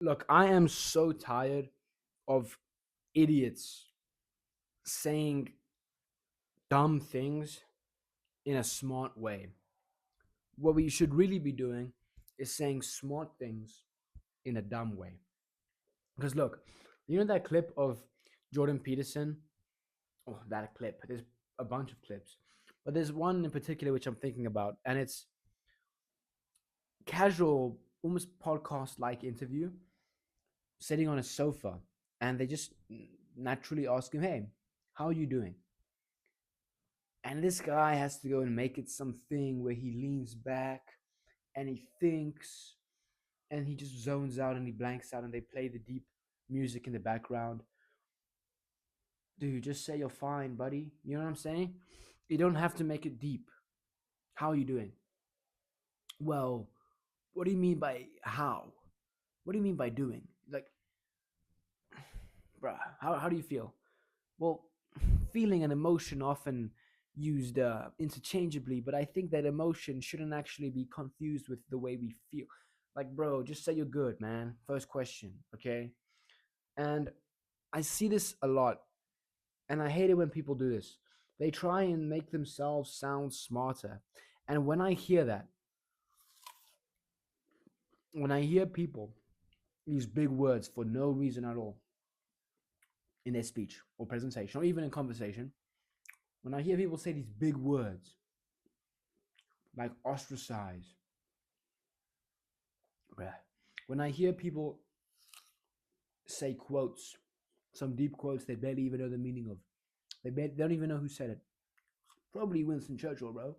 Look, I am so tired of idiots saying dumb things in a smart way. What we should really be doing is saying smart things in a dumb way. Because look, you know that clip of Jordan Peterson? Oh, that clip. There's a bunch of clips. But there's one in particular which I'm thinking about, and it's casual, almost podcast like interview, sitting on a sofa, and they just naturally ask him, "Hey, how are you doing?" And this guy has to go and make it something where he leans back and he thinks and he just zones out and he blanks out and they play the deep music in the background. Dude, just say you're fine, buddy. You know what I'm saying? You don't have to make it deep. How are you doing? Well, what do you mean by how? What do you mean by doing? Like, bruh, how do you feel? Well, feeling and emotion often used interchangeably, but I think that emotion shouldn't actually be confused with the way we feel. Like, bro, just say you're good, man. First question, okay? And I see this a lot, and I hate it when people do this. They try and make themselves sound smarter. And when I hear people use big words for no reason at all in their speech or presentation or even in conversation, when I hear people say these big words like ostracize, bruh, when I hear people say quotes, some deep quotes they barely even know the meaning of, they don't even know who said it. Probably Winston Churchill, bro.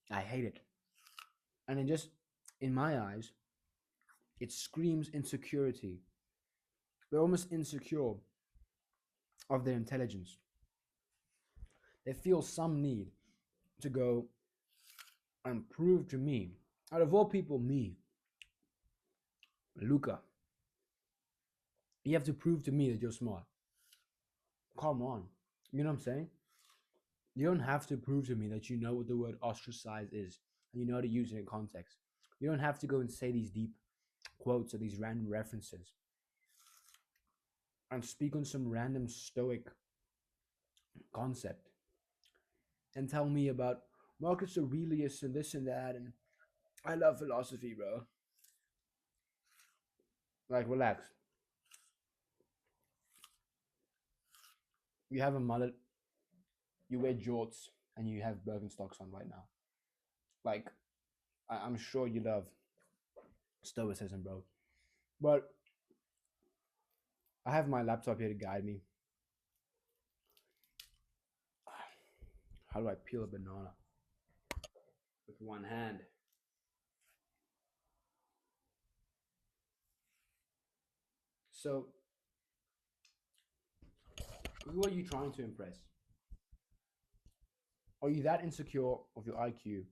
I hate it. And it just, in my eyes, it screams insecurity. They're almost insecure of their intelligence. They feel some need to go and prove to me, out of all people, me, Luca, you have to prove to me that you're smart. Come on. You know what I'm saying? You don't have to prove to me that you know what the word ostracize is and you know how to use it in context. You don't have to go and say these deep quotes or these random references and speak on some random stoic concept and tell me about Marcus Aurelius and this and that. And I love philosophy, bro. Like, relax. You have a mullet, you wear jorts, and you have Birkenstocks on right now. Like, I'm sure you love stoicism, bro. But I have my laptop here to guide me. How do I peel a banana with one hand? So, who are you trying to impress? Are you that insecure of your IQ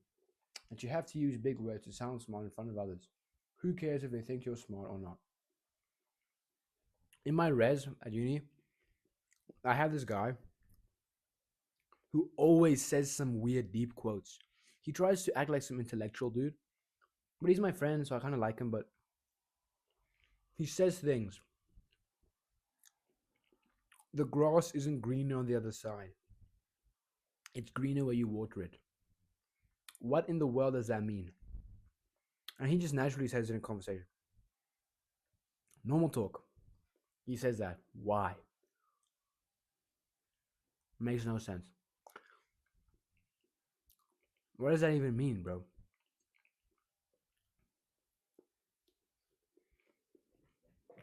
that you have to use big words to sound smart in front of others? Who cares if they think you're smart or not? In my res at uni, I have this guy who always says some weird deep quotes. He tries to act like some intellectual dude, but he's my friend, so I kind of like him. But he says things. The grass isn't greener on the other side. It's greener where you water it. What in the world does that mean? And he just naturally says it in conversation. Normal talk. He says that. Why? Makes no sense. What does that even mean, bro?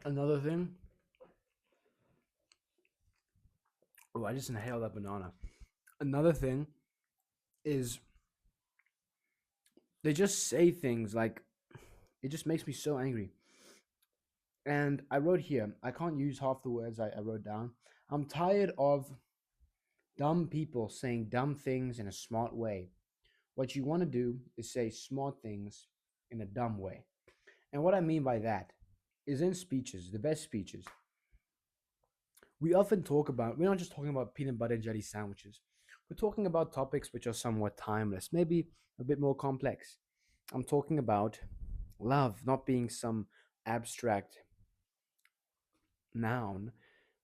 Another thing. Oh, I just inhaled that banana. Another thing is they just say things like it just makes me so angry. And I wrote here, I can't use half the words I wrote down. I'm tired of dumb people saying dumb things in a smart way. What you want to do is say smart things in a dumb way. And what I mean by that is in speeches, the best speeches, we often talk about, we're not just talking about peanut butter and jelly sandwiches. We're talking about topics which are somewhat timeless, maybe a bit more complex. I'm talking about Love not being some abstract noun,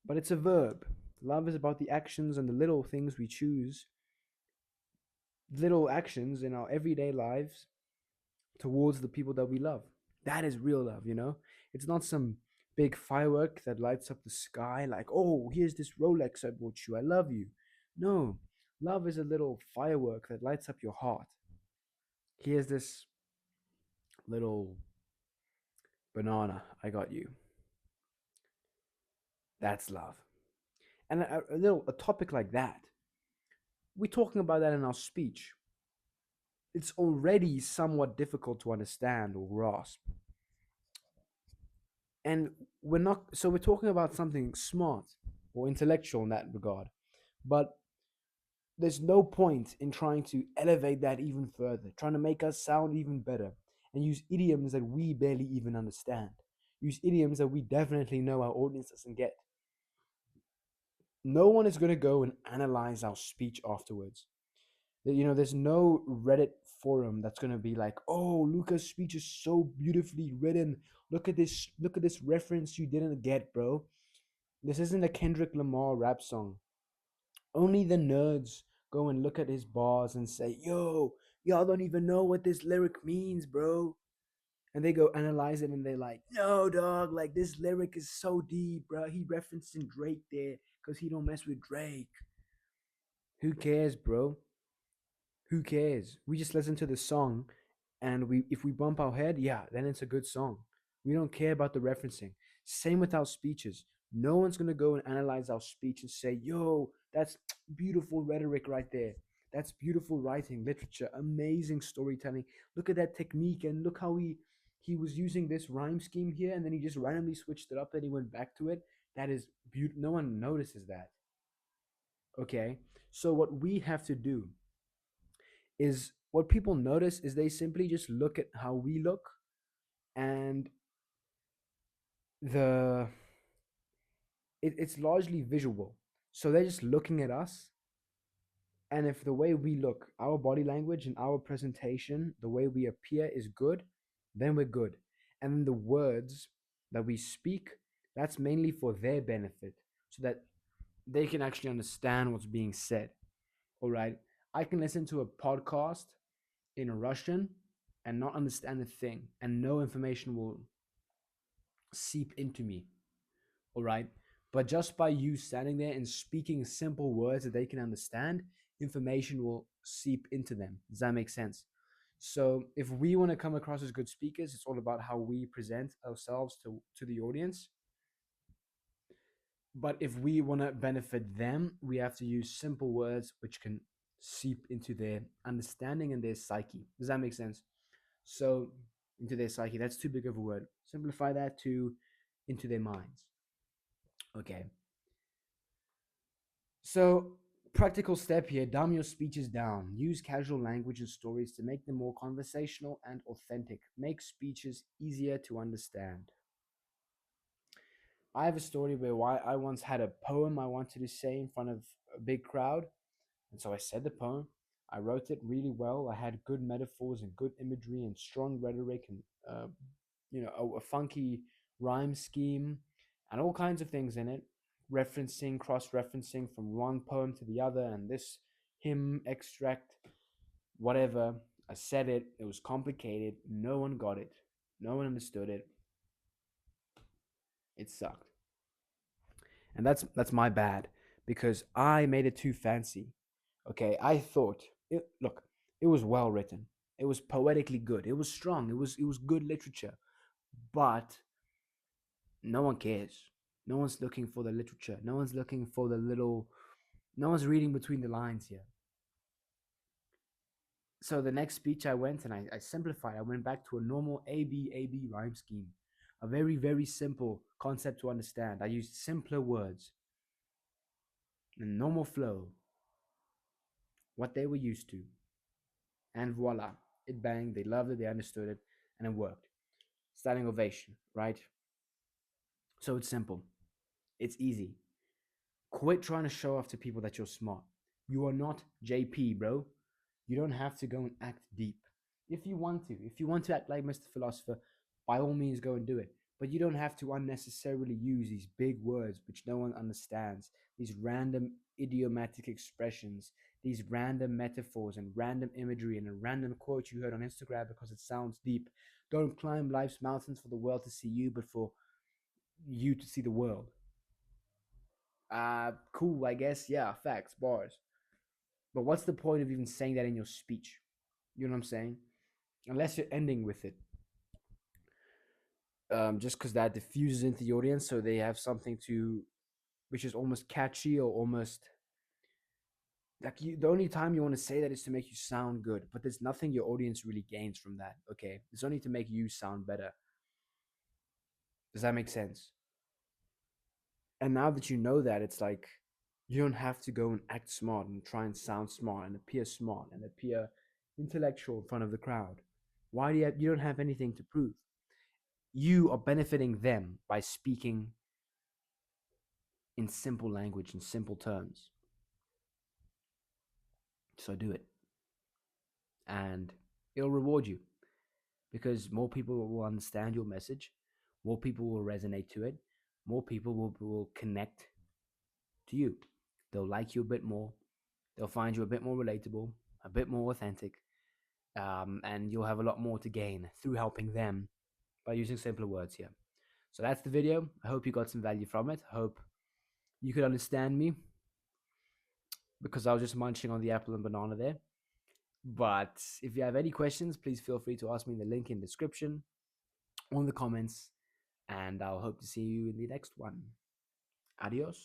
but it's a verb. Love is about the actions and the little things we choose, little actions in our everyday lives towards the people that we love. That is real love, you know? It's not some big firework that lights up the sky like, oh, here's this Rolex I bought you. I love you. No, love is a little firework that lights up your heart. Here's this little banana I got you. That's love. And a topic like that, we're talking about that in our speech. It's already somewhat difficult to understand or grasp. And we're talking about something smart or intellectual in that regard. But there's no point in trying to elevate that even further, trying to make us sound even better, and use idioms that we barely even understand. Use idioms that we definitely know our audience doesn't get. No one is going to go and analyze our speech afterwards. There's no Reddit forum that's going to be like, oh, Luca's speech is so beautifully written. Look at this reference you didn't get, bro. This isn't a Kendrick Lamar rap song. Only the nerds go and look at his bars and say, yo, y'all don't even know what this lyric means, bro. And they go analyze it and they're like, no, dog, like this lyric is so deep, bro. He referencing Drake there because he don't mess with Drake. Who cares, bro? Who cares? We just listen to the song, and we if we bump our head, yeah, then it's a good song. We don't care about the referencing. Same with our speeches. No one's gonna go and analyze our speech and say, yo, that's beautiful rhetoric right there. That's beautiful writing, literature, amazing storytelling. Look at that technique, and look how he was using this rhyme scheme here, and then he just randomly switched it up and he went back to it. That is beautiful. No one notices that. Okay. So what we have to do is what people notice is they simply just look at how we look, and the it's largely visual. So they're just looking at us, and if the way we look, our body language and our presentation, the way we appear is good, then we're good. And then the words that we speak, that's mainly for their benefit, so that they can actually understand what's being said. All right. I can listen to a podcast in Russian and not understand a thing, and no information will seep into me. All right. But just by you standing there and speaking simple words that they can understand, information will seep into them. Does that make sense? So if we want to come across as good speakers, it's all about how we present ourselves to the audience. But if we want to benefit them, we have to use simple words which can seep into their understanding and their psyche. Does that make sense? So into their psyche, that's too big of a word. Simplify that to into their minds. Okay. So practical step here, dumb your speeches down. Use casual language and stories to make them more conversational and authentic. Make speeches easier to understand. I have a story where I once had a poem I wanted to say in front of a big crowd. And so I said the poem. I wrote it really well. I had good metaphors and good imagery and strong rhetoric and a funky rhyme scheme and all kinds of things in it, referencing, cross-referencing from one poem to the other, and this hymn extract, whatever. I said it. It was complicated. No one got it. No one understood it. It sucked, and that's my bad because I made it too fancy. Okay, I thought it. Look, it was well written. It was poetically good. It was strong. It was good literature. But no one cares. No one's looking for the literature. No one's looking for the little. No one's reading between the lines here. So the next speech I went and I simplified. I went back to a normal A B rhyme scheme, a very very simple concept to understand. I used simpler words, a normal flow, what they were used to, and voila, it banged. They loved it. They understood it, and it worked. Standing ovation, right? So it's simple. It's easy. Quit trying to show off to people that you're smart. You are not JP, bro. You don't have to go and act deep. If you want to act like Mr. Philosopher, by all means go and do it. But you don't have to unnecessarily use these big words which no one understands, these random idiomatic expressions, these random metaphors and random imagery and a random quote you heard on Instagram because it sounds deep. Don't climb life's mountains for the world to see you, but for you to see the world. Cool, I guess. Yeah, facts, bars. But what's the point of even saying that in your speech? You know what I'm saying? Unless you're ending with it, just because that diffuses into the audience, so they have something to, which is almost catchy or almost like you. The only time you want to say that is to make you sound good, but there's nothing your audience really gains from that. Okay, it's only to make you sound better. Does that make sense? And now that you know that, it's like you don't have to go and act smart and try and sound smart and appear intellectual in front of the crowd. Why do you don't have anything to prove? You are benefiting them by speaking in simple language, in simple terms. So do it. And it'll reward you because more people will understand your message, more people will resonate to it, more people will connect to you. They'll like you a bit more, they'll find you a bit more relatable, a bit more authentic, and you'll have a lot more to gain through helping them by using simpler words here. So that's the video. I hope you got some value from it. I hope you could understand me because I was just munching on the apple and banana there. But if you have any questions, please feel free to ask me in the link in the description or in the comments. And I'll hope to see you in the next one. Adios.